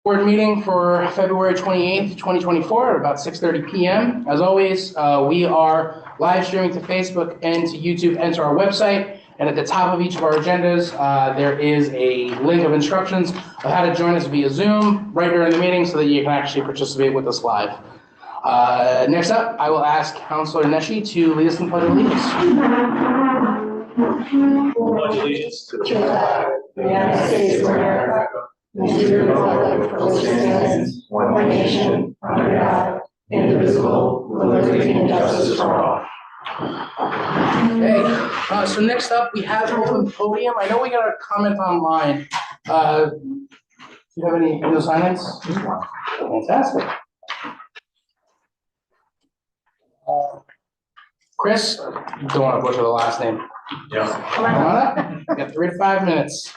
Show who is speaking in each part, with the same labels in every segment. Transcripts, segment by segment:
Speaker 1: Board meeting for February 28th, 2024 at about 6:30 p.m. As always, we are live streaming to Facebook and to YouTube and to our website. And at the top of each of our agendas, there is a link of instructions of how to join us via Zoom right during the meeting so that you can actually participate with us live. Next up, I will ask Councilor Neshi to lead us in the Pledge of Allegiance.
Speaker 2: Pledge allegiance to the flag of the United States of America and to the republic for which it stands, one nation, under God, indivisible, with liberty and justice for all.
Speaker 1: Okay, so next up we have open podium. I know we got a comment online. Do you have any window silence? Fantastic. Chris, don't want to butcher the last name.
Speaker 2: Yeah.
Speaker 1: Come on up. You got 3 to 5 minutes.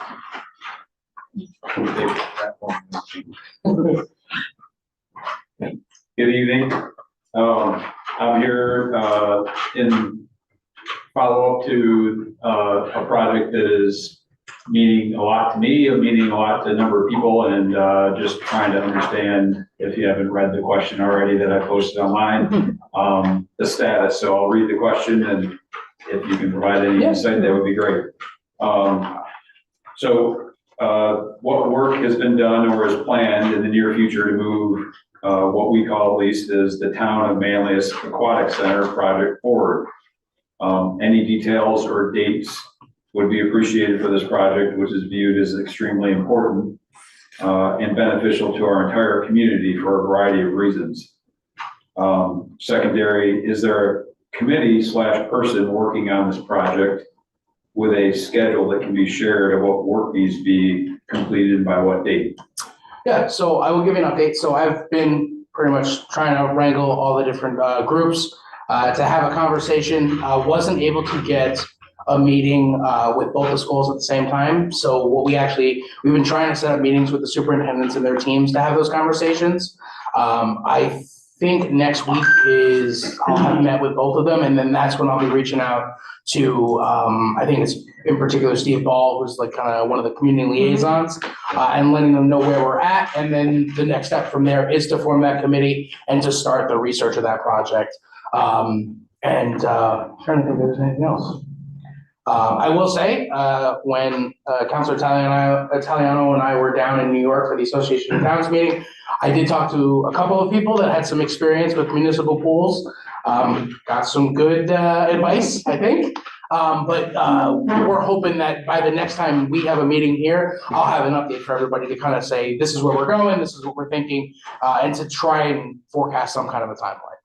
Speaker 3: Good evening. I'm here in follow-up to a project that is meaning a lot to me, meaning a lot to a number of people, and just trying to understand, if you haven't read the question already that I posted online, the status. So I'll read the question, and if you can provide any insight, that would be great. What work has been done or is planned in the near future to move what we call at least is the Town of Manlius Aquatic Center project forward? Any details or dates would be appreciated for this project, which is viewed as extremely important and beneficial to our entire community for a variety of reasons. Secondary, is there a committee/person working on this project with a schedule that can be shared of what work needs to be completed by what date?
Speaker 1: Yeah, so I will give you an update. So I've been pretty much trying to wrangle all the different groups to have a conversation. Wasn't able to get a meeting with both the schools at the same time. So what we've been trying to set up meetings with the superintendents and their teams to have those conversations. I think next week I'll have met with both of them, and then that's when I'll be reaching out to, I think it's in particular Steve Ball, who's like kind of one of the community liaisons, and letting them know where we're at. And then the next step from there is to form that committee and to start the research of that project. I'm trying to think if there's anything else. I will say, when Councilor Italiano and I were down in New York for the Association of Towns meeting, I did talk to a couple of people that had some experience with municipal pools. Got some good advice, I think. But we're hoping that by the next time we have a meeting here, I'll have an update for everybody to kind of say, this is where we're going, this is what we're thinking, and to try and forecast some kind of a timeline.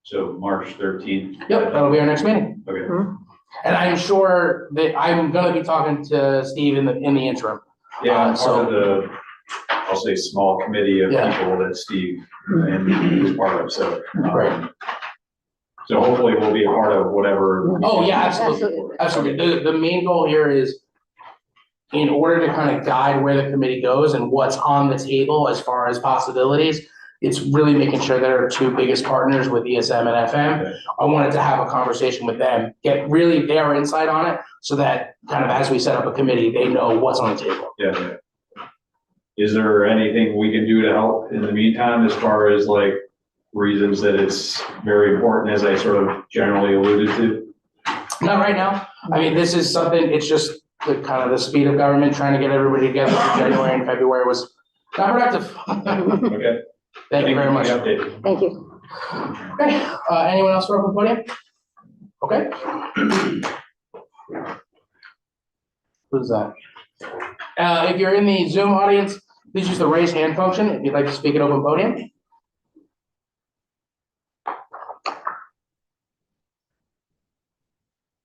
Speaker 3: So March 13th?
Speaker 1: Yep, that'll be our next meeting.
Speaker 3: Okay.
Speaker 1: And I'm sure that I'm going to be talking to Steve in the interim.
Speaker 3: Yeah, part of the, I'll say, small committee of people that Steve and is part of. So,
Speaker 1: Right.
Speaker 3: So hopefully we'll be a part of whatever.
Speaker 1: Oh yeah, absolutely, absolutely. The main goal here is, in order to kind of guide where the committee goes and what's on the table as far as possibilities, it's really making sure that our two biggest partners with ESM and FM, I wanted to have a conversation with them, get really their insight on it, so that kind of as we set up a committee, they know what's on the table.
Speaker 3: Yeah. Is there anything we can do to help in the meantime, as far as like reasons that it's very important, as I sort of generally alluded to?
Speaker 1: Not right now. I mean, this is something, it's just the kind of the speed of government trying to get everybody together for January and February was not productive.
Speaker 3: Okay.
Speaker 1: Thank you very much.
Speaker 4: Thank you.
Speaker 1: Okay, anyone else for open podium? Okay. Who's that? If you're in the Zoom audience, please use the raise hand function if you'd like to speak at open podium.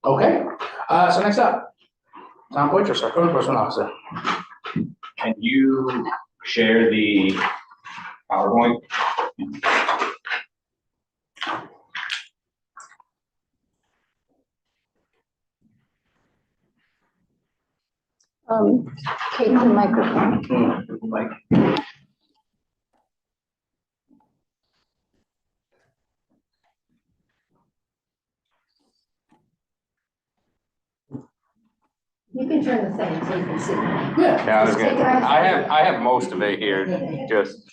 Speaker 1: Okay, so next up, Tom Poitras, our code enforcement officer.
Speaker 5: Can you share the PowerPoint?
Speaker 4: Take the microphone.
Speaker 2: You can turn the thing so you can see.
Speaker 1: Yeah.
Speaker 6: Yeah, I was gonna, I have most of it here, just.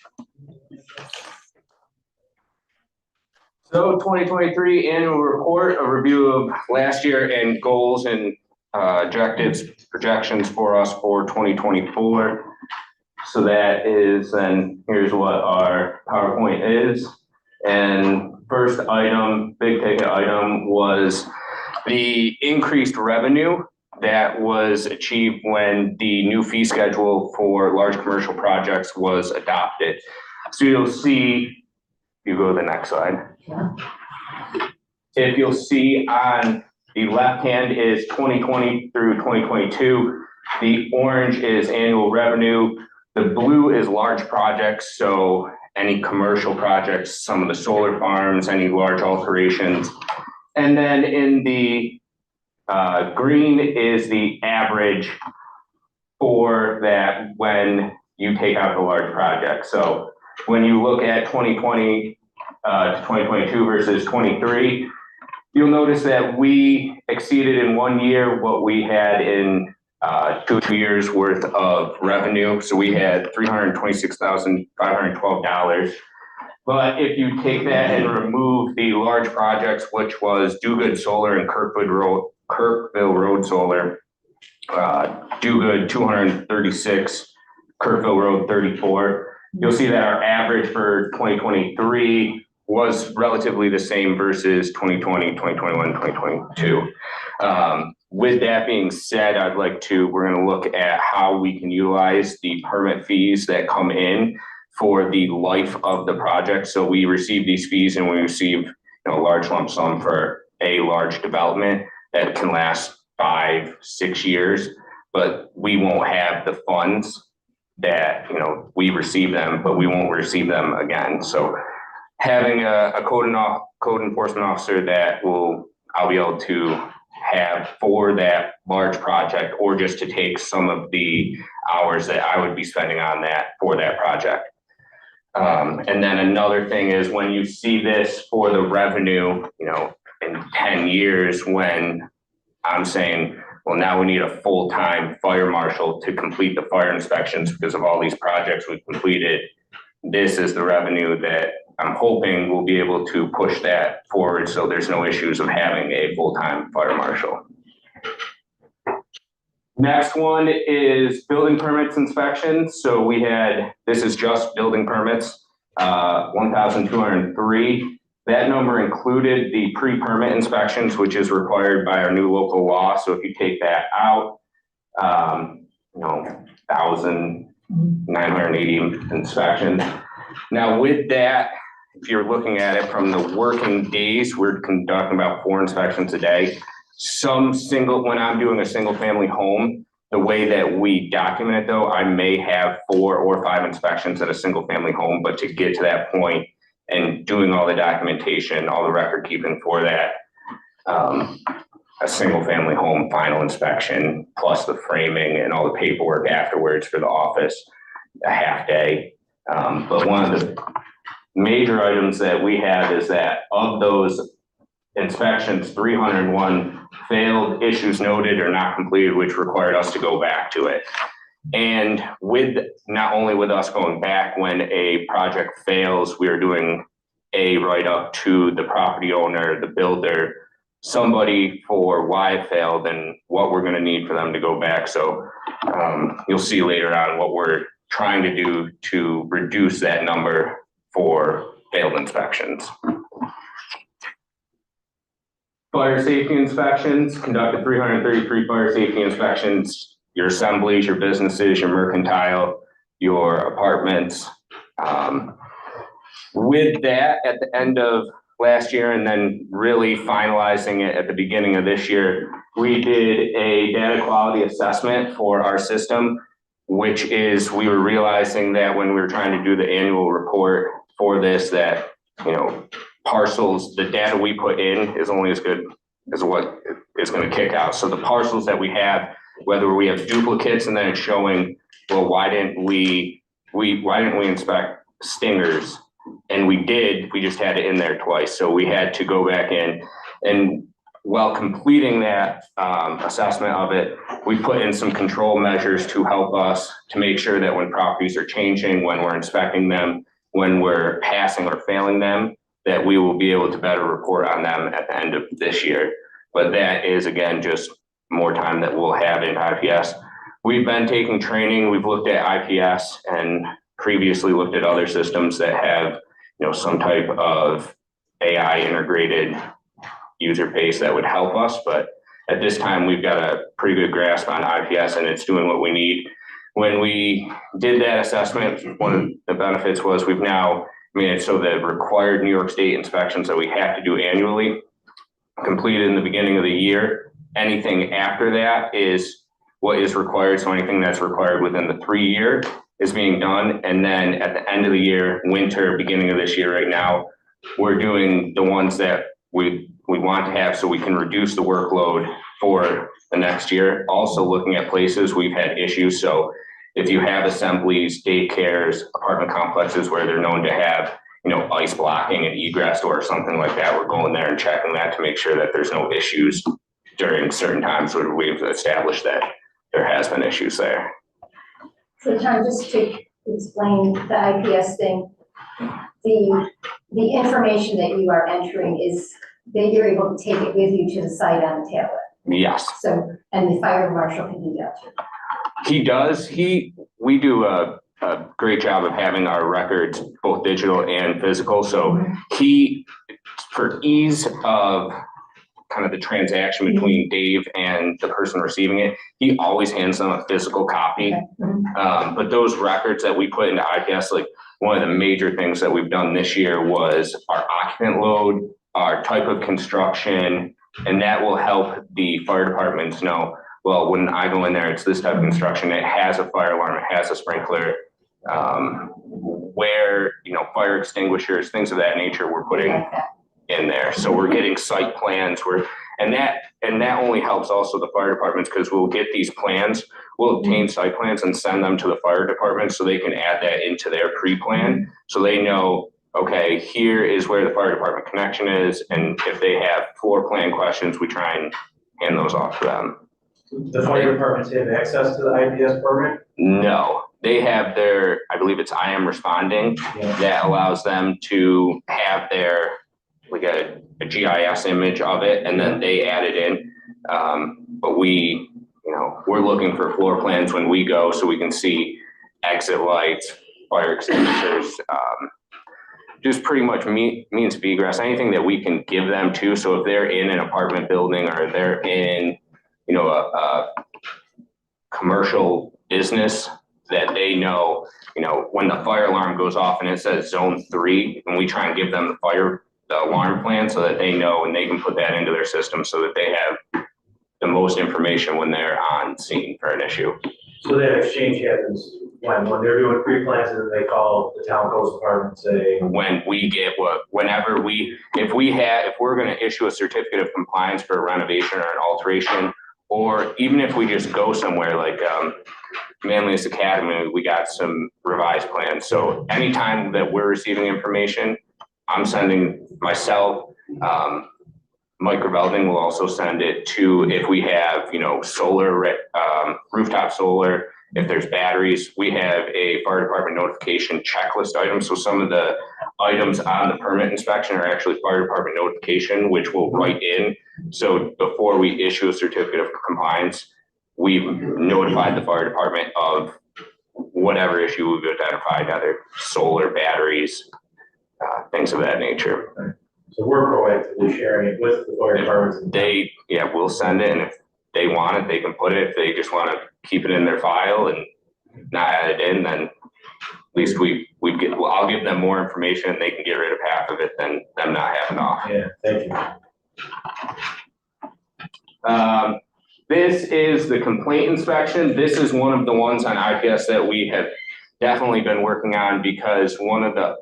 Speaker 6: So 2023 annual report, a review of last year and goals and objectives, projections for us for 2024. So that is, and here's what our PowerPoint is. And first item, big ticket item, was the increased revenue that was achieved when the new fee schedule for large commercial projects was adopted. So you'll see, you go to the next slide. If you'll see on the left hand is 2020 through 2022. The orange is annual revenue. The blue is large projects, so any commercial projects, some of the solar farms, any large alterations. And then in the green is the average for that when you take out the large project. So when you look at 2020 to 2022 versus 23, you'll notice that we exceeded in 1 year what we had in 2 years worth of revenue. So we had $326,512. But if you take that and remove the large projects, which was Do Good Solar and Kirkville Road Solar, Do Good 236, Kirkville Road 34, you'll see that our average for 2023 was relatively the same versus 2020, 2021, 2022. With that being said, we're going to look at how we can utilize the permit fees that come in for the life of the project. So we receive these fees and we receive a large lump sum for a large development that can last 5-6 years, but we won't have the funds that, we receive them, but we won't receive them again. So having a code enforcement officer that I'll be able to have for that large project, or just to take some of the hours that I would be spending on that for that project. And then another thing is when you see this for the revenue, in 10 years, when I'm saying, well, now we need a full-time fire marshal to complete the fire inspections because of all these projects we've completed. This is the revenue that I'm hoping we'll be able to push that forward so there's no issues of having a full-time fire marshal. Next one is building permits inspections. So this is just building permits, 1,203. That number included the pre-permit inspections, which is required by our new local law. So if you take that out, 1,980 inspections. Now with that, if you're looking at it from the working days, we're conducting about 4 inspections a day. When I'm doing a single family home, the way that we document it though, I may have 4 or 5 inspections at a single family home, but to get to that point and doing all the documentation, all the record keeping for that, a single family home final inspection, plus the framing and all the paperwork afterwards for the office, a half day. But one of the major items that we have is that of those inspections, 301 failed, issues noted or not completed, which required us to go back to it. And not only with us going back, when a project fails, we are doing a write-up to the property owner, the builder, somebody for why it failed and what we're going to need for them to go back. So you'll see later on what we're trying to do to reduce that number for failed inspections. Fire safety inspections, conducted 333 fire safety inspections, your assemblies, your businesses, your mercantile, your apartments. With that, at the end of last year and then really finalizing it at the beginning of this year, we did a data quality assessment for our system, which is we were realizing that when we were trying to do the annual report for this, that, parcels, the data we put in is only as good as what is going to kick out. So the parcels that we have, whether we have duplicates and then it's showing, well, why didn't we inspect stingers? And we did, we just had it in there twice. So we had to go back in, and while completing that assessment of it, we put in some control measures to help us to make sure that when properties are changing, when we're inspecting them, when we're passing or failing them, that we will be able to better report on them at the end of this year. But that is, again, just more time that we'll have in IPS. We've been taking training. We've looked at IPS and previously looked at other systems that have, some type of AI integrated user base that would help us. But at this time, we've got a pretty good grasp on IPS and it's doing what we need. When we did that assessment, one of the benefits was we've now made it so the required New York State inspections that we have to do annually completed in the beginning of the year. Anything after that is what is required. So anything that's required within the 3 year is being done. And then at the end of the year, winter, beginning of this year right now, we're doing the ones that we want to have so we can reduce the workload for the next year. Also looking at places we've had issues. So if you have assemblies, daycares, apartment complexes where they're known to have, ice blocking and egress or something like that, we're going there and checking that to make sure that there's no issues during certain times where we've established that there has been issues there.
Speaker 2: So Tom, just to explain the IPS thing, the information that you are entering is that you're able to take it with you to the site on the tablet.
Speaker 6: Yes.
Speaker 2: So, and the fire marshal can do that too.
Speaker 6: He does. We do a great job of having our records both digital and physical. So he, for ease of kind of the transaction between Dave and the person receiving it, he always hands them a physical copy. But those records that we put into IPS, like one of the major things that we've done this year was our occupant load, our type of construction, and that will help the fire departments know, well, when I go in there, it's this type of construction. It has a fire alarm, it has a sprinkler, where, fire extinguishers, things of that nature we're putting in there. So we're getting site plans and that only helps also the fire departments because we'll get these plans, we'll obtain site plans and send them to the fire department so they can add that into their pre-plan. So they know, okay, here is where the fire department connection is. And if they have floor plan questions, we try and hand those off to them.
Speaker 7: The fire departments have access to the IPS permit?
Speaker 6: No, they have their, I believe it's I am responding, that allows them to have their, like a GIS image of it, and then they add it in. But we, we're looking for floor plans when we go so we can see exit lights, fire extinguishers, just pretty much means of egress, anything that we can give them to. So if they're in an apartment building or they're in, a commercial business, that they know, when the fire alarm goes off and it says zone 3, and we try and give them the alarm plan so that they know and they can put that into their system so that they have the most information when they're on scene for an issue.
Speaker 7: So that exchange happens when they're doing pre-plans and then they call the town codes department and say.
Speaker 6: When we get if we're going to issue a certificate of compliance for a renovation or an alteration, or even if we just go somewhere like Manlius Academy, we got some revised plans. So anytime that we're receiving information, I'm sending myself, Mike Revelding will also send it to, if we have, solar, rooftop solar, if there's batteries, we have a fire department notification checklist item. So some of the items on the permit inspection are actually fire department notification, which we'll write in. So before we issue a certificate of compliance, we've notified the fire department of whatever issue we've identified, either solar, batteries, things of that nature.
Speaker 7: So we're proactively sharing it with the fire departments.
Speaker 6: We'll send it, and if they want it, they can put it. If they just want to keep it in their file and not add it in, then at least I'll give them more information and they can get rid of half of it than them not having off.
Speaker 7: Yeah, thank you.
Speaker 6: This is the complaint inspection. This is one of the ones on IPS that we have definitely been working on, because one of the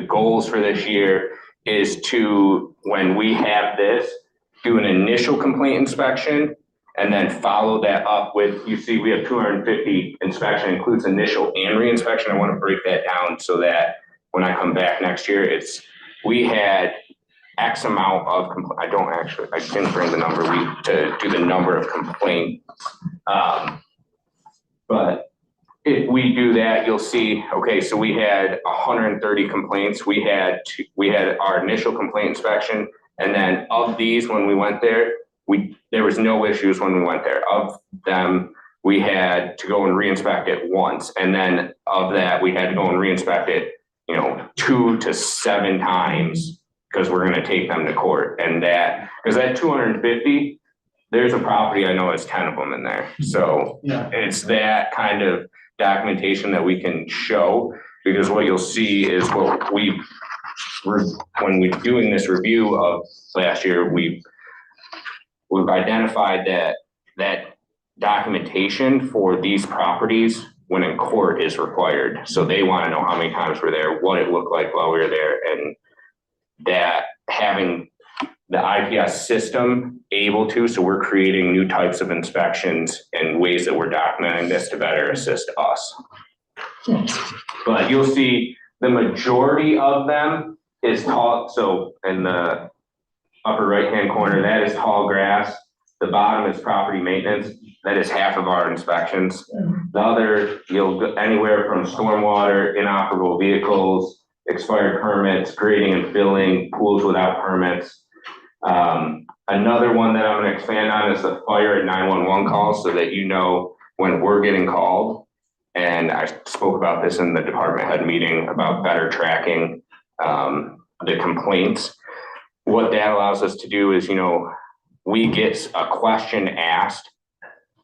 Speaker 6: goals for this year is to, when we have this, do an initial complaint inspection and then follow that up with, you see we have 250 inspection, includes initial and re-inspection. I want to break that down so that when I come back next year, we had X amount of, I didn't bring the number, to do the number of complaints. But if we do that, you'll see, okay, so we had 130 complaints. We had our initial complaint inspection, and then of these, when we went there, there was no issues when we went there. Of them, we had to go and re-inspect it once, and then of that, we had to go and re-inspect it, 2 to 7 times, because we're gonna take them to court. And because that 250, there's a property I know has 10 of them in there. So
Speaker 1: Yeah.
Speaker 6: it's that kind of documentation that we can show, because what you'll see is when we're doing this review of last year, we've identified that documentation for these properties when in court is required. So they want to know how many times we're there, what it looked like while we were there, and that having the IPS system able to, so we're creating new types of inspections and ways that we're documenting this to better assist us. But you'll see the majority of them is tall. So in the upper right-hand corner, that is tall grass. The bottom is property maintenance. That is half of our inspections. The other, you'll go anywhere from stormwater, inoperable vehicles, expired permits, grading and filling, pools without permits. Another one that I'm going to expand on is the fire at 911 calls, so that when we're getting called. And I spoke about this in the department head meeting about better tracking the complaints. What that allows us to do is, we get a question asked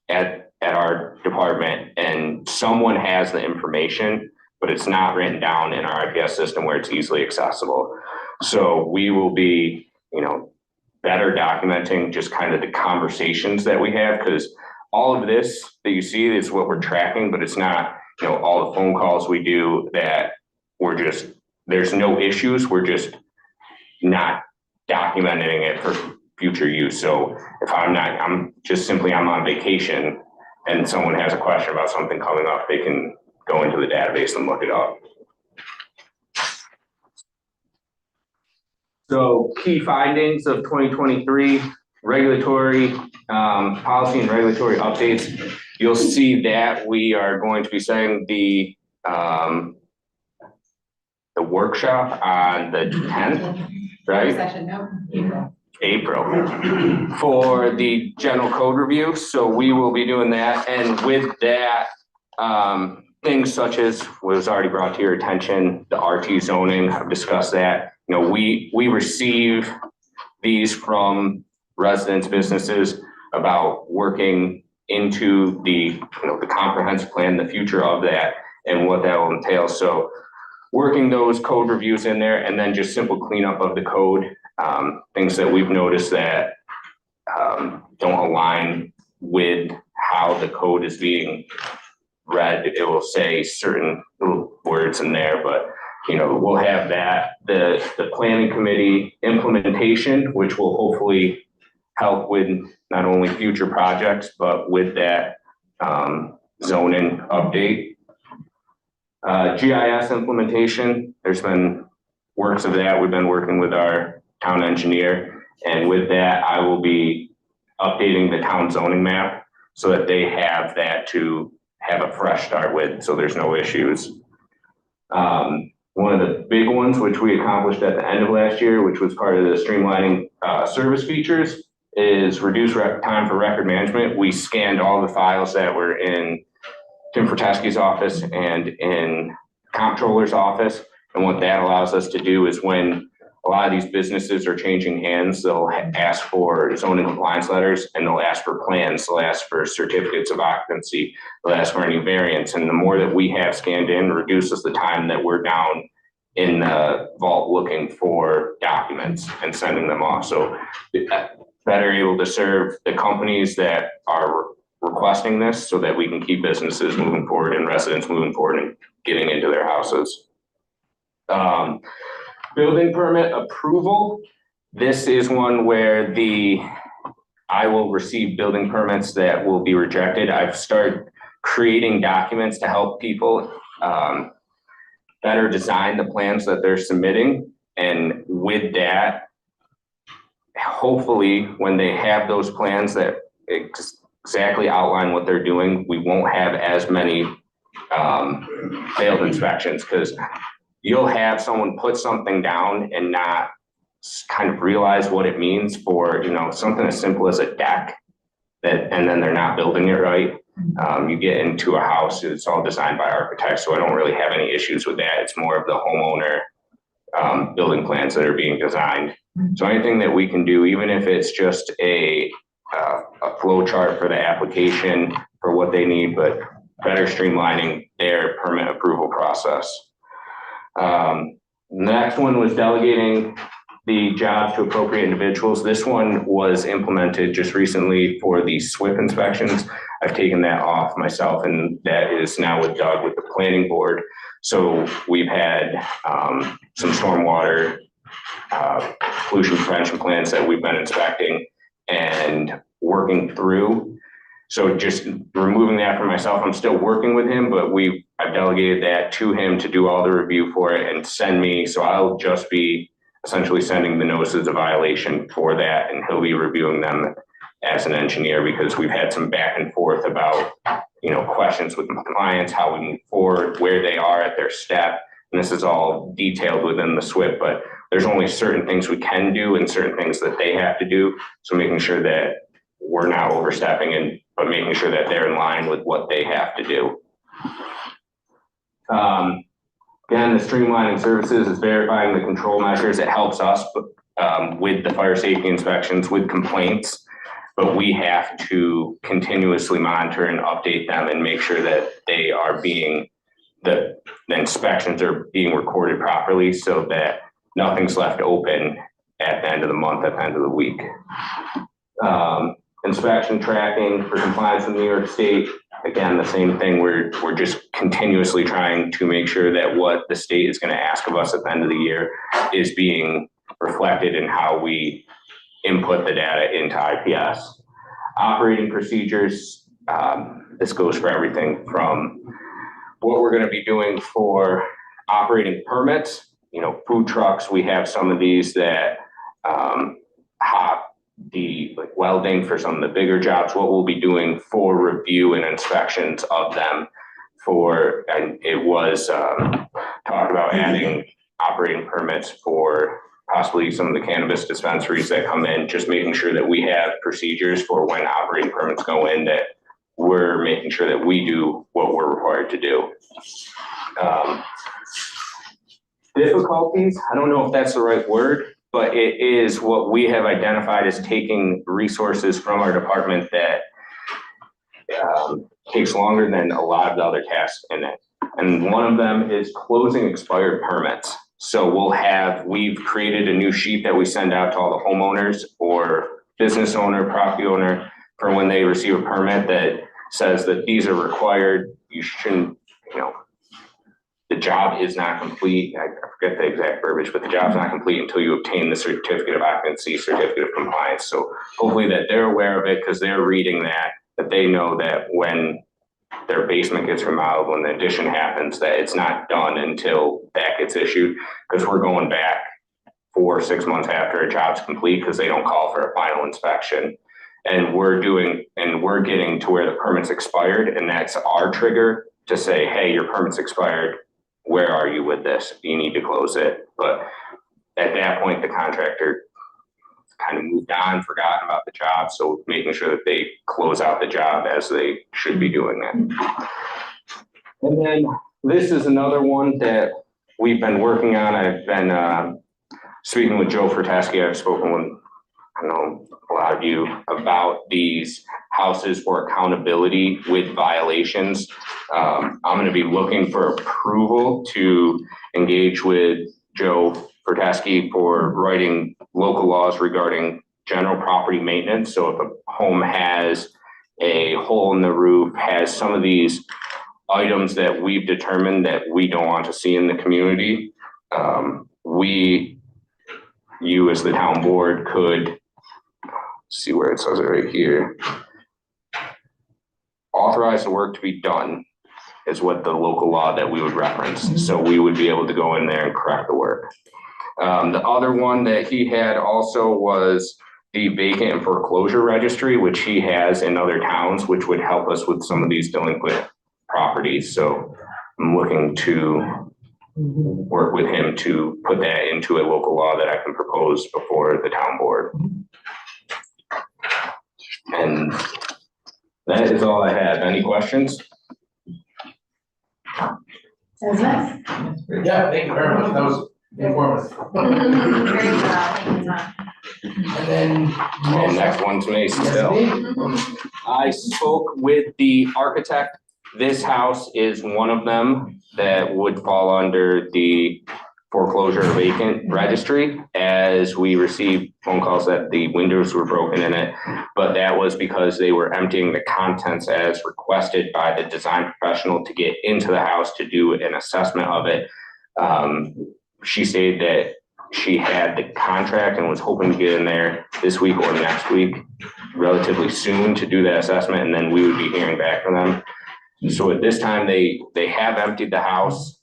Speaker 6: at our department, and someone has the information, but it's not written down in our IPS system where it's easily accessible. So we will be, better documenting just kind of the conversations that we have, because all of this that you see is what we're tracking, but it's not, all the phone calls we do that there's no issues. We're just not documenting it for future use. So if I'm on vacation and someone has a question about something coming up, they can go into the database and look it up. So key findings of 2023, regulatory policy and regulatory updates. You'll see that we are going to be setting the workshop on the 10th, right?
Speaker 2: Session, no.
Speaker 6: April for the general code review. So we will be doing that. And with that, things such as was already brought to your attention, the RT zoning, I've discussed that. We receive these from residents, businesses about working into the comprehensive plan, the future of that, and what that will entail. So working those code reviews in there, and then just simple cleanup of the code, things that we've noticed that don't align with how the code is being read. It will say certain little words in there, but we'll have that. The planning committee implementation, which will hopefully help with not only future projects, but with that zoning update. GIS implementation, there's been works of that. We've been working with our town engineer, and with that, I will be updating the town zoning map so that they have that to have a fresh start with, so there's no issues. One of the big ones, which we accomplished at the end of last year, which was part of the streamlining service features, is reduce time for record management. We scanned all the files that were in Tim Fortescue's office and in comptroller's office. And what that allows us to do is when a lot of these businesses are changing hands, they'll ask for zoning compliance letters, and they'll ask for plans, they'll ask for certificates of occupancy, they'll ask for any variance. And the more that we have scanned in reduces the time that we're down in the vault looking for documents and sending them off. So better able to serve the companies that are requesting this so that we can keep businesses moving forward and residents moving forward and getting into their houses. Building permit approval. This is one where I will receive building permits that will be rejected. I've started creating documents to help people better design the plans that they're submitting. And with that, hopefully, when they have those plans that exactly outline what they're doing, we won't have as many failed inspections, because you'll have someone put something down and not kind of realize what it means for, something as simple as a deck, and then they're not building it right. You get into a house, it's all designed by architects, so I don't really have any issues with that. It's more of the homeowner building plans that are being designed. So anything that we can do, even if it's just a flow chart for the application for what they need, but better streamlining their permit approval process. Next one was delegating the jobs to appropriate individuals. This one was implemented just recently for the SWIP inspections. I've taken that off myself, and that is now with Doug with the planning board. So we've had some stormwater pollution prevention plans that we've been inspecting and working through. So just removing that from myself, I'm still working with him, but I've delegated that to him to do all the review for it and send me. So I'll just be essentially sending the notices of violation for that, and he'll be reviewing them as an engineer, because we've had some back and forth about, questions with compliance, how we move forward, where they are at their step. And this is all detailed within the SWIP, but there's only certain things we can do and certain things that they have to do. So making sure that we're not overstepping, but making sure that they're in line with what they have to do. Again, the streamlining services is verifying the control measures. It helps us with the fire safety inspections, with complaints, but we have to continuously monitor and update them and make sure that they are the inspections are being recorded properly, so that nothing's left open at the end of the month, at the end of the week. Inspection tracking for compliance with New York State. Again, the same thing. We're just continuously trying to make sure that what the state is going to ask of us at the end of the year is being reflected in how we input the data into IPS. Operating procedures. This goes for everything from what we're going to be doing for operating permits. Food trucks. We have some of these that welding for some of the bigger jobs, what we'll be doing for review and inspections of them and it was talked about adding operating permits for possibly some of the cannabis dispensaries that come in, just making sure that we have procedures for when operating permits go in, that we're making sure that we do what we're required to do. Difficulties, I don't know if that's the right word, but it is what we have identified as taking resources from our department that takes longer than a lot of the other tasks in it. And one of them is closing expired permits. So we've created a new sheet that we send out to all the homeowners or business owner, property owner, for when they receive a permit that says that these are required. You shouldn't, the job is not complete. I forget the exact verbiage, but the job's not complete until you obtain the certificate of occupancy, certificate of compliance. So hopefully that they're aware of it, because they're reading that they know that when their basement gets remodeled, when the addition happens, that it's not done until that gets issued, because we're going back 4 or 6 months after a job's complete, because they don't call for a final inspection. And we're getting to where the permit's expired, and that's our trigger to say, hey, your permit's expired. Where are you with this? You need to close it. But at that point, the contractor kind of moved on, forgotten about the job. So making sure that they close out the job as they should be doing it. And then this is another one that we've been working on. I've been speaking with Joe Ferteski. I've spoken with, I know, a lot of you about these houses for accountability with violations. I'm going to be looking for approval to engage with Joe Ferteski for writing local laws regarding general property maintenance. So if a home has a hole in the roof, has some of these items that we've determined that we don't want to see in the community, you as the town board could, see where it says it right here, authorize the work to be done is what the local law that we would reference. So we would be able to go in there and correct the work. The other one that he had also was the vacant and foreclosure registry, which he has in other towns, which would help us with some of these delinquent properties. So I'm looking to work with him to put that into a local law that I can propose before the town board. And that is all I have. Any questions?
Speaker 2: Sounds nice.
Speaker 1: Yeah, thank you very much. That was informative.
Speaker 2: Very proud, thank you, Tom.
Speaker 1: And then.
Speaker 6: Well, next one's me still. I spoke with the architect. This house is one of them that would fall under the foreclosure vacant registry, as we received phone calls that the windows were broken in it. But that was because they were emptying the contents as requested by the design professional to get into the house to do an assessment of it. She stated that she had the contract and was hoping to get in there this week or next week, relatively soon, to do that assessment, and then we would be hearing back from them. So at this time, they have emptied the house.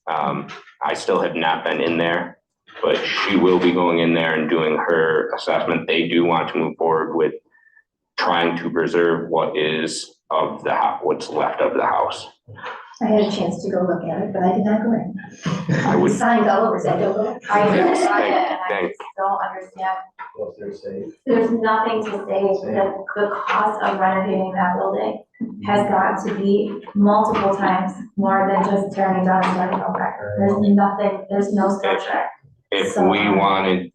Speaker 6: I still have not been in there, but she will be going in there and doing her assessment. They do want to move forward with trying to preserve what is of the house, what's left of the house.
Speaker 2: I had a chance to go look at it, but I did not go in.
Speaker 6: I would-
Speaker 2: Signs all over, said don't go.
Speaker 8: I
Speaker 6: Yes,
Speaker 8: tried it and I
Speaker 6: thank-
Speaker 8: just don't understand.
Speaker 7: Well, if they're safe.
Speaker 8: There's nothing to say that the cost of renovating that building has got to be multiple times more than just tearing it down and starting over. There's nothing, there's no structure.
Speaker 6: If we wanted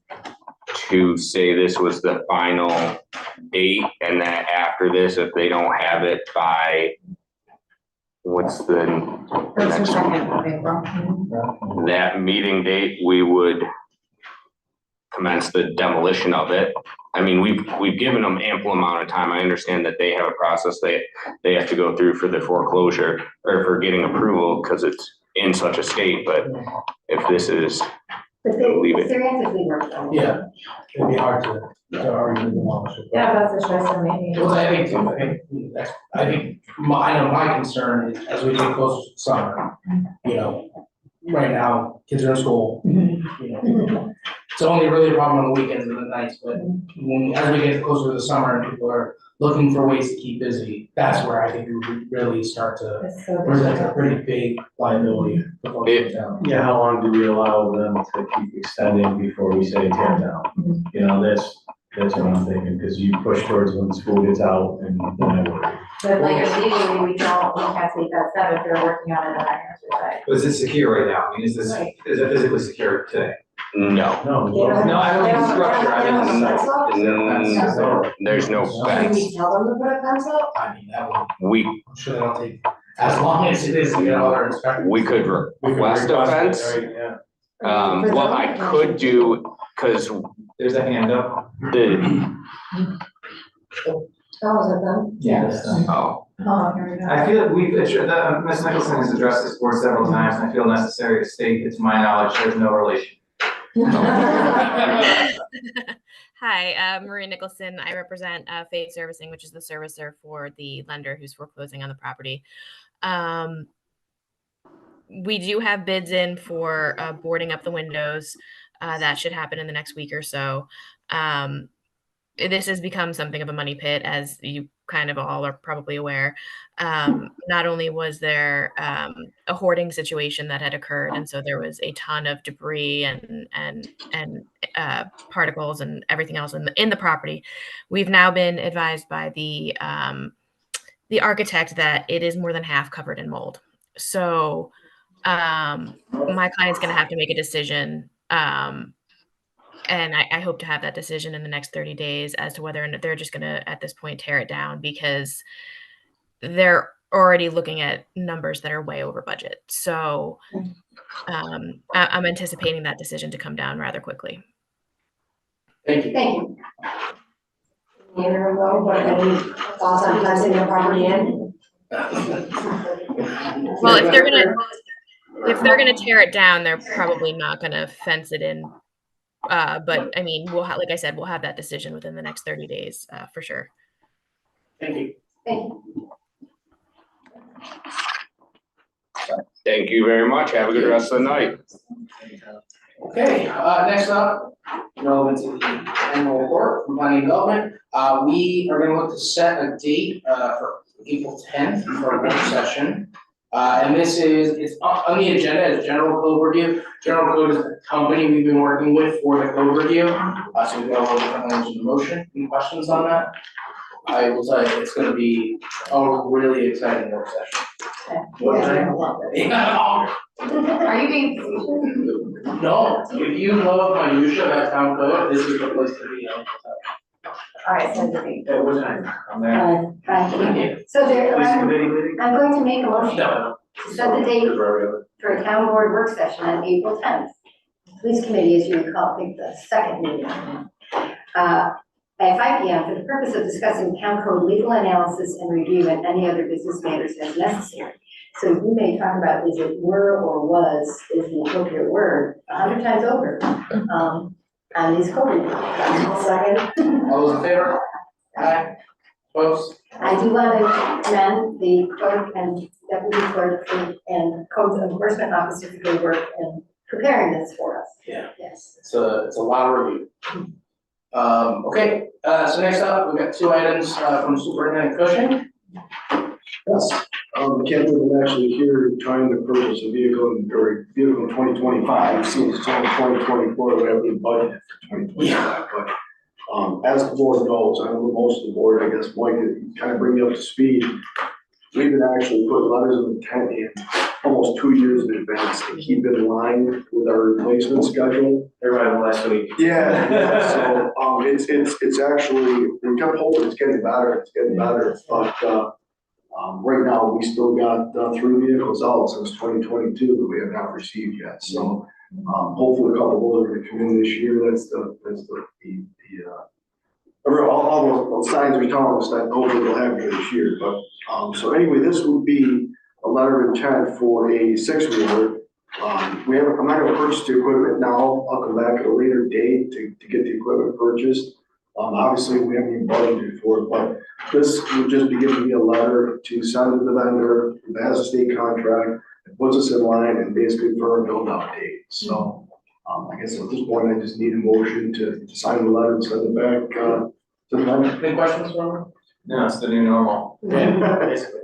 Speaker 6: to say this was the final date and that after this, if they don't have it by, what's the next one? That meeting date, we would commence the demolition of it. I mean, we've given them ample amount of time. I understand that they have a process they have to go through for the foreclosure or for getting approval because it's in such a state, but if this is,
Speaker 2: But they,
Speaker 6: Leave it.
Speaker 2: they're actively working on it.
Speaker 1: Yeah, it'd be hard to argue demolish it.
Speaker 8: Yeah, that's the choice I'm making.
Speaker 1: Well, I think I know my concern is as we get closer to summer, you know, right now, kids are in school, you know. It's only really a problem on the weekends and the nights, but as we get closer to the summer and people are looking for ways to keep busy, that's where I think we would really start to
Speaker 2: It's so
Speaker 1: present a
Speaker 2: difficult.
Speaker 1: pretty big liability for folks in town.
Speaker 7: Yeah, how long do we allow them to keep extending before we say tear down? You know, that's what I'm thinking, because you push towards when school gets out and then I worry.
Speaker 8: But like legally, we can't take that step if they're working on it on our side.
Speaker 9: Is it secure right now? I mean, is it physically secure today?
Speaker 6: no.
Speaker 7: No.
Speaker 9: No, I don't think it's structure, I think it's.
Speaker 6: There's no
Speaker 2: Can
Speaker 6: fence.
Speaker 2: we tell them to put a fence up?
Speaker 1: I mean, that would, I'm sure that'll take as long as it is to get all our inspectors.
Speaker 6: We could request a fence.
Speaker 7: Yeah.
Speaker 6: What I could do, because
Speaker 9: There's a hand up.
Speaker 6: the,
Speaker 2: Oh, is it them?
Speaker 9: Yes.
Speaker 6: oh,
Speaker 2: Oh, here we go.
Speaker 9: I feel that Ms. Nicholson has addressed this board several times, and I feel necessary to state, it's my knowledge, there's no relation.
Speaker 10: Hi, Marie Nicholson. I represent Fade Servicing, which is the servicer for the lender who's foreclosing on the property. We do have bids in for boarding up the windows. That should happen in the next week or so. This has become something of a money pit, as you kind of all are probably aware. Not only was there a hoarding situation that had occurred, and so there was a ton of debris and particles and everything else in the property. We've now been advised by the architect that it is more than half covered in mold. So my client's going to have to make a decision. And I hope to have that decision in the next 30 days as to whether or not they're just going to, at this point, tear it down, because they're already looking at numbers that are way over budget. So I'm anticipating that decision to come down rather quickly.
Speaker 1: Thank you.
Speaker 2: Thank you. Neither though, but any thoughts on fencing the property in?
Speaker 10: Well, if they're gonna tear it down, they're probably not gonna fence it in. But I mean, like I said, we'll have that decision within the next 30 days, for sure.
Speaker 1: Thank you.
Speaker 2: Thank you.
Speaker 6: thank you very much. Have a good rest of the night.
Speaker 1: Okay, next up, relevant to the annual report from planning and development. We are gonna look to set a date, for April 10th for a work session. And it's on the agenda as general code review. General code is the company we've been working with for the code review. So we've got a little different language in the motion. Any questions on that? I will tell you, it's gonna be a really exciting work session.
Speaker 8: Are you being?
Speaker 1: No, if you love minutia about town code, this is the place to be.
Speaker 8: All right, so the.
Speaker 9: At what time? I'm there.
Speaker 2: So there,
Speaker 9: Police
Speaker 2: I'm
Speaker 9: committee meeting?
Speaker 2: going to make a motion
Speaker 1: No.
Speaker 2: to set the date for a town board work session on April 10th. Police committee, as you recall, picked the second meeting. At 5 p.m. for the purpose of discussing town code legal analysis and review and any other business matters as necessary. So you may talk about is it were or was is the appropriate word 100 times over on these code reviews. Second.
Speaker 1: All those in favor? Aye. Opposed?
Speaker 2: I do want to commend the clerk and deputy clerk and code enforcement officer for their work in preparing this for us.
Speaker 1: Yeah.
Speaker 2: Yes.
Speaker 1: It's a lot of review. Okay, so next up, we've got two items from Superintendent Cushing.
Speaker 11: Yes, Ken was actually here trying to purchase a vehicle in 2025, since it's only 2024, we haven't budgeted for 2025, but as the board knows, I know most of the board, I guess, Mike, to kind of bring you up to speed, we've been actually putting letters of intent in almost 2 years in advance to keep in line with our replacement schedule.
Speaker 9: Everybody last week.
Speaker 11: Yeah, so, it's actually, we kept hoping it's getting better, but, right now, we still got 3 vehicles out since 2022 that we have not received yet, so, hopefully a couple more are gonna come in this year, all those signs are telling us that hopefully they'll have it this year, but, so anyway, this would be a letter of intent for a 6-wheeler. I'm not gonna purchase the equipment now, I'll come back at a later date to get the equipment purchased. Obviously, we haven't even budgeted for it, but this would just be giving me a letter to send to the vendor that has a state contract, it puts us in line and basically for a build out date. So, I guess at this point, I just need a motion to sign the letter and send it back, to the vendor.
Speaker 1: Any questions for me?
Speaker 9: No, it's the new normal.
Speaker 1: Yeah, basically.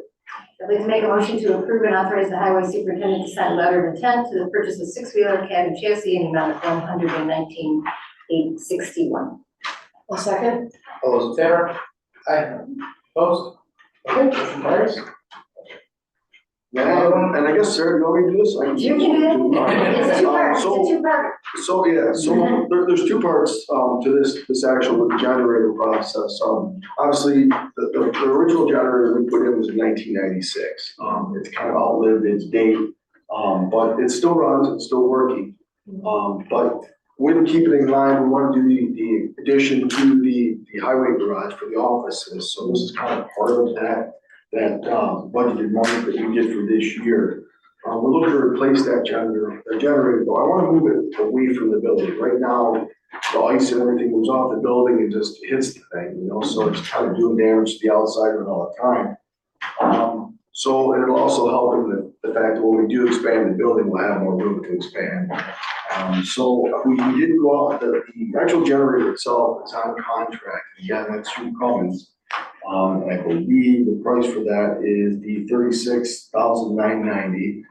Speaker 2: I'd like to make a motion to approve and authorize the highway superintendent to sign a letter of intent to the purchase of 6-wheeler cab and chassis in the amount of $119,861.
Speaker 4: A second?
Speaker 1: All those in favor? Aye. Opposed? Okay, motion carries.
Speaker 11: And I guess, Sarah, you want me to do this?
Speaker 2: You can do it. It's 2 parts, it's a 2-part.
Speaker 11: So, yeah, so there's 2 parts, to this actual generator process. Obviously, the original generator we put in was in 1996. It's kind of outlived its date, but it still runs, it's still working. But with keeping in mind, we want to do the addition to the highway garage for the offices. So this is kind of part of that budgeted money that we get for this year. We're looking to replace that generator, but I want to move it away from the building. Right now, the ice and everything moves off the building and just hits the thing, so it's kind of doing damage to the outside of it all the time. So it'll also help in the fact that when we do expand the building, we'll have more room to expand. So we did go out, the actual generator itself is on contract, again, that's through Cummins. I believe the price for that is the $36,990.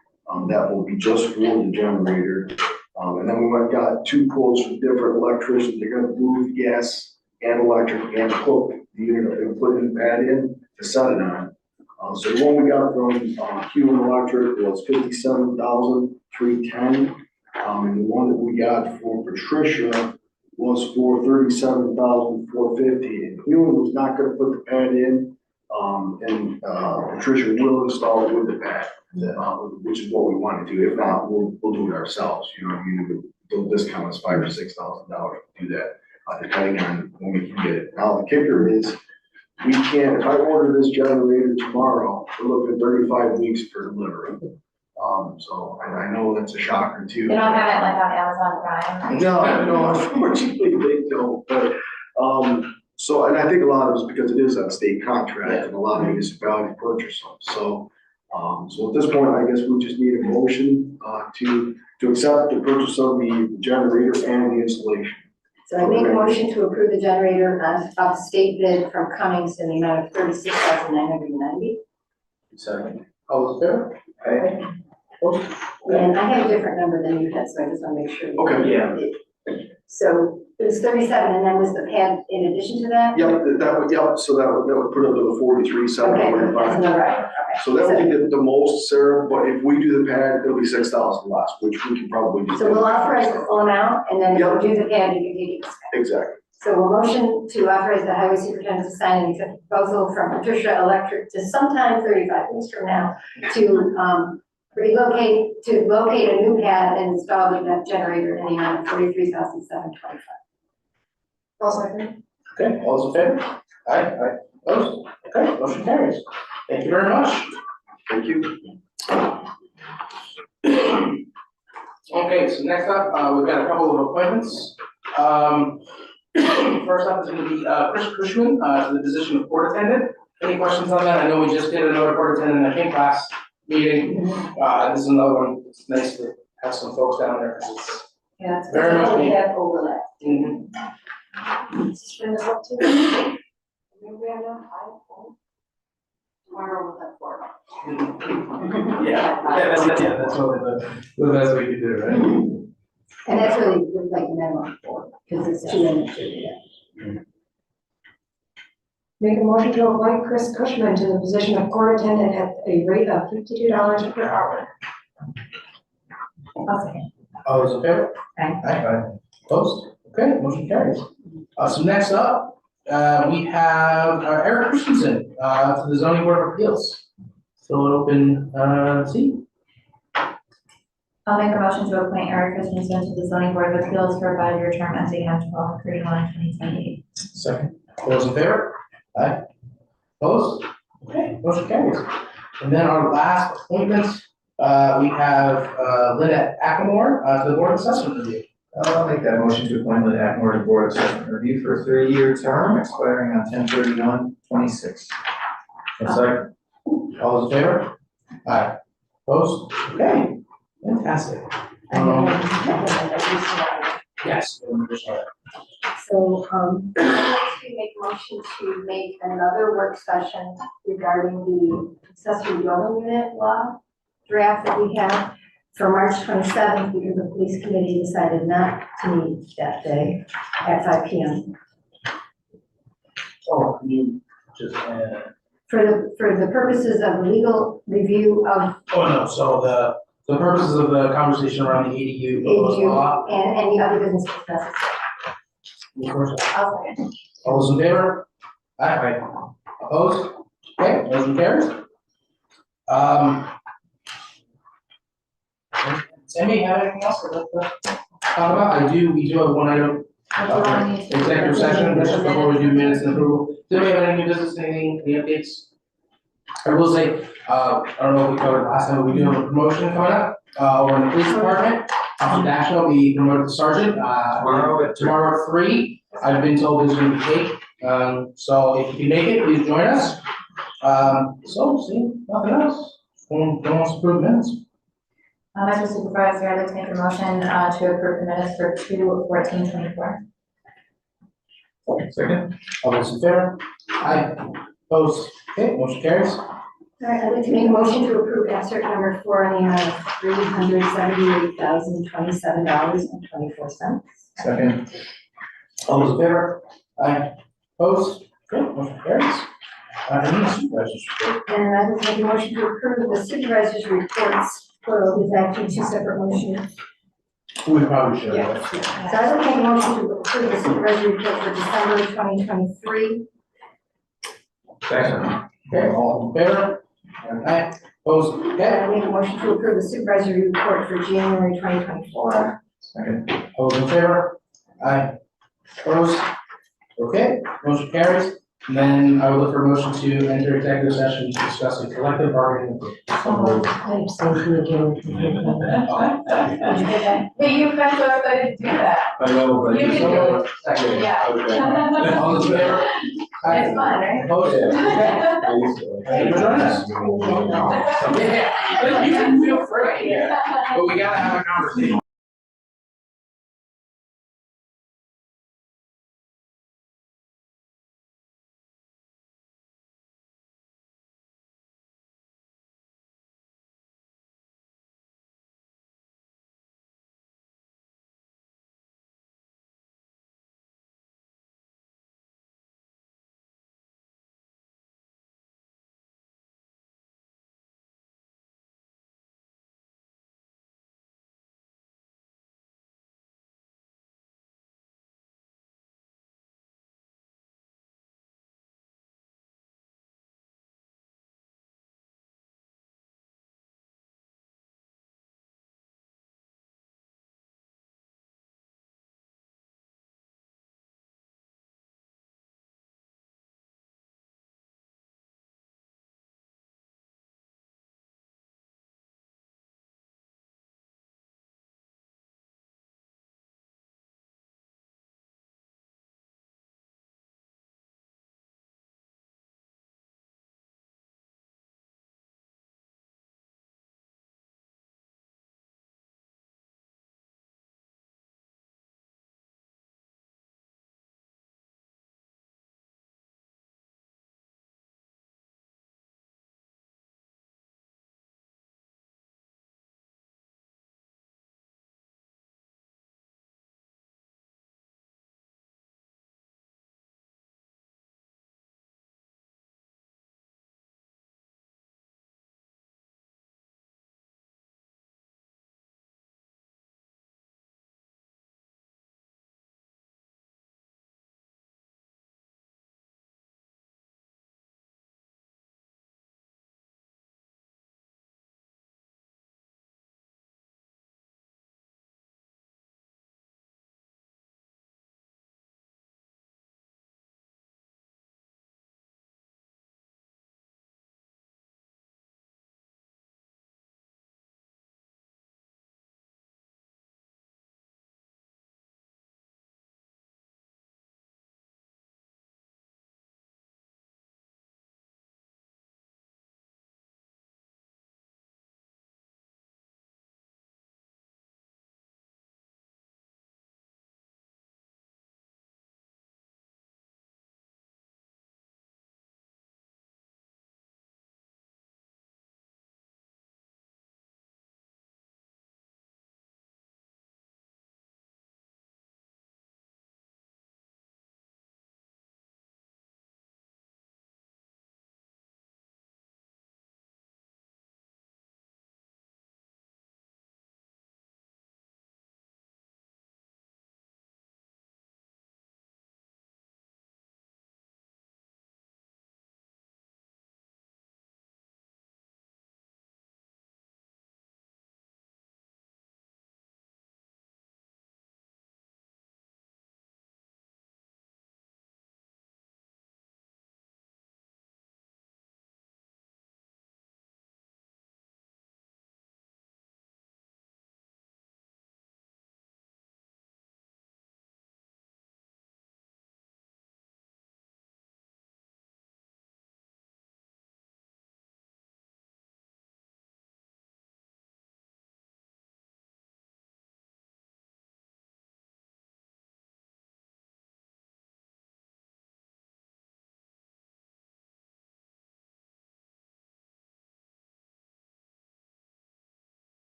Speaker 11: That will be just for the generator. And then we went got 2 quotes from different electricians. They're gonna move gas and electric and hook the unit and put in the pad in to set it on. So the one we got from Hewlett Electric was $57,310. And the one that we got for Patricia was for $37,450. And Hewlett was not gonna put the pad in, and Patricia will install it with the pad, which is what we want to do. If not, we'll do it ourselves. The discount is $5,000 or $6,000 to do that, depending on when we can get it. Now the kicker is, we can't. If I order this generator tomorrow, we're looking at 35 weeks for delivery. So I know that's a shocker too.
Speaker 8: They don't have it like on Amazon Prime.
Speaker 11: No, unfortunately they don't, but, so, and I think a lot of it is because it is a state contract and a lot of municipalities purchase them, so. So at this point, I guess we just need a motion, to accept the purchase of the generator and the installation.
Speaker 2: So I make a motion to approve the generator of state bid from Cummings in the amount of $36,990.
Speaker 7: Second.
Speaker 1: All those in favor?
Speaker 11: Okay.
Speaker 1: Opposed?
Speaker 2: And I had a different number than you had, so I just want to make sure.
Speaker 11: Okay.
Speaker 7: Yeah.
Speaker 2: So it was 37, and then was the pad in addition to that?
Speaker 11: Yep, so that would put it up to the 43,
Speaker 2: Okay,
Speaker 11: 745.
Speaker 2: that's another, right, okay.
Speaker 11: So that would be the most, Sarah, but if we do the pad, it'll be 6,000 less, which we can probably do.
Speaker 2: So we'll authorize the full amount, and then if
Speaker 11: Yep.
Speaker 2: we do the pad, you can take it.
Speaker 11: Exactly.
Speaker 2: So we'll motion to authorize the highway superintendent to sign an accept proposal from Patricia Electric to sometime 35 weeks from now to locate a new pad and install the generator in the amount of $43,725.
Speaker 1: Okay, all those in favor? Aye. Opposed? Okay, motion carries. Thank you very much.
Speaker 11: Thank you.
Speaker 1: Okay, so next up, we've got a couple of appointments. First up is gonna be, Chris Cushman, to the position of court attendant. Any questions on that? I know we just did another court attendant, I think, last meeting. This is another one. It's nice to have some folks down there, because it's
Speaker 2: Yeah,
Speaker 1: very much
Speaker 2: we
Speaker 1: needed.
Speaker 2: have overlap.
Speaker 1: Mhm.
Speaker 2: Let's bring this up to. We have no five. Tomorrow we'll have four.
Speaker 1: Yeah, that's what the best we could do, right?
Speaker 2: And that's really like minimum four, because it's two and two, yeah.
Speaker 12: Make a motion to appoint Chris Cushman to the position of court attendant at a rate of $52 per hour.
Speaker 1: All those in favor?
Speaker 2: Aye.
Speaker 1: Aye. Opposed? Okay, motion carries. So next up, we have Eric Christensen, to the zoning board of appeals. Still an open, seat.
Speaker 8: I'll make a motion to appoint Eric Christensen to the zoning board of appeals for a 5-year term as they have 12/31/2028.
Speaker 1: Second. All those in favor? Aye. Opposed? Okay, motion carries. And then our last appointment, we have, Lynette Ackamore, to the board of assessment review.
Speaker 9: I'll make that motion to appoint Lynn Atmore to Board of Assessment Review for a 3-year term expiring on 10/31/26.
Speaker 7: Second.
Speaker 1: All those in favor? Aye. Opposed? Okay, fantastic. Yes.
Speaker 2: So, we make a motion to make another work session regarding the accessory dwelling unit law draft that we have for March 27th, because the police committee decided not to meet that day at 5 PM.
Speaker 1: Oh, can you just,
Speaker 2: For the purposes of legal review of
Speaker 1: oh no, so the purposes of the conversation around the ADU proposed law.
Speaker 2: ADU and any other business necessary.
Speaker 1: Of course,
Speaker 2: I'll second.
Speaker 1: all those in favor? Aye. Opposed? Okay, motion carries. Does anybody have anything else to talk about? We do have one item, executive session, that's just before we do minutes and approval. Does anybody have any new business, anything, any updates? I will say, I don't know if we covered last time, but we do have a promotion coming up, over in the police department. Officer Dash will be promoted to sergeant, tomorrow at 3. I've been told there's gonna be cake, so if you can make it, please join us. So, see, nothing else, don't want to approve minutes.
Speaker 8: Mr. Supervisor, I'd like to make a motion to approve the minutes for 2/14/24.
Speaker 7: Second.
Speaker 1: All those in favor? Aye. Opposed? Okay, motion carries.
Speaker 2: All right, I'd like to make a motion to approve abstract number 4 in the amount of $378,027.24.
Speaker 7: Second.
Speaker 1: All those in favor? Aye. Opposed? Okay, motion carries. Any supervisors report?
Speaker 2: And I'd like to make a motion to approve the supervisor's reports. Well, is actually two separate motions.
Speaker 1: We probably should.
Speaker 2: So I'd like to make a motion to approve the supervisory report for December 2023.
Speaker 7: Second.
Speaker 1: Okay, all in favor? Aye. Opposed?
Speaker 2: And
Speaker 1: Okay,
Speaker 2: I make a motion to approve the supervisory report for January 2024.
Speaker 7: Second.
Speaker 1: all those in favor? Aye. Opposed? Okay, motion carries. And then I will look for a motion to enter executive session to discuss a collective bargaining. agreement.
Speaker 12: I'm saying again.
Speaker 8: Hey, you guys so excited to do that.
Speaker 7: I know, but
Speaker 8: You
Speaker 7: just.
Speaker 8: can do
Speaker 1: Second.
Speaker 8: Yeah.
Speaker 7: Okay.
Speaker 1: All those in favor? Aye.
Speaker 8: It's fun, right?
Speaker 1: Opposed? Okay.
Speaker 7: I used to.
Speaker 1: Thank you for joining us. Yeah, you can feel free, but we gotta have a conversation.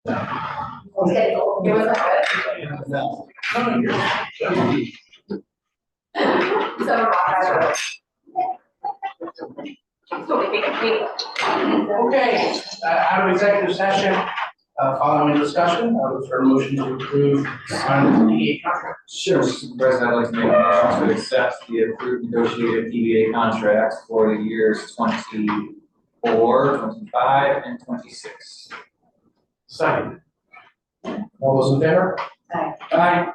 Speaker 2: Okay, it was good.
Speaker 1: No.
Speaker 2: So,
Speaker 1: Okay, out of executive session, following discussion, I would for a motion to approve on the PA contract.
Speaker 9: Sure, Mr. President, I'd like to make a motion to accept the approved negotiated PBA contracts for the years 24, 25, and 26.
Speaker 1: Second. All those in favor?
Speaker 2: Aye.
Speaker 1: Aye.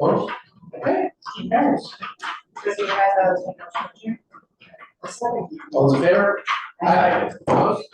Speaker 1: Opposed? Okay, carries.
Speaker 2: Chrissy, you guys have a motion.
Speaker 1: All those in favor? Aye. Opposed?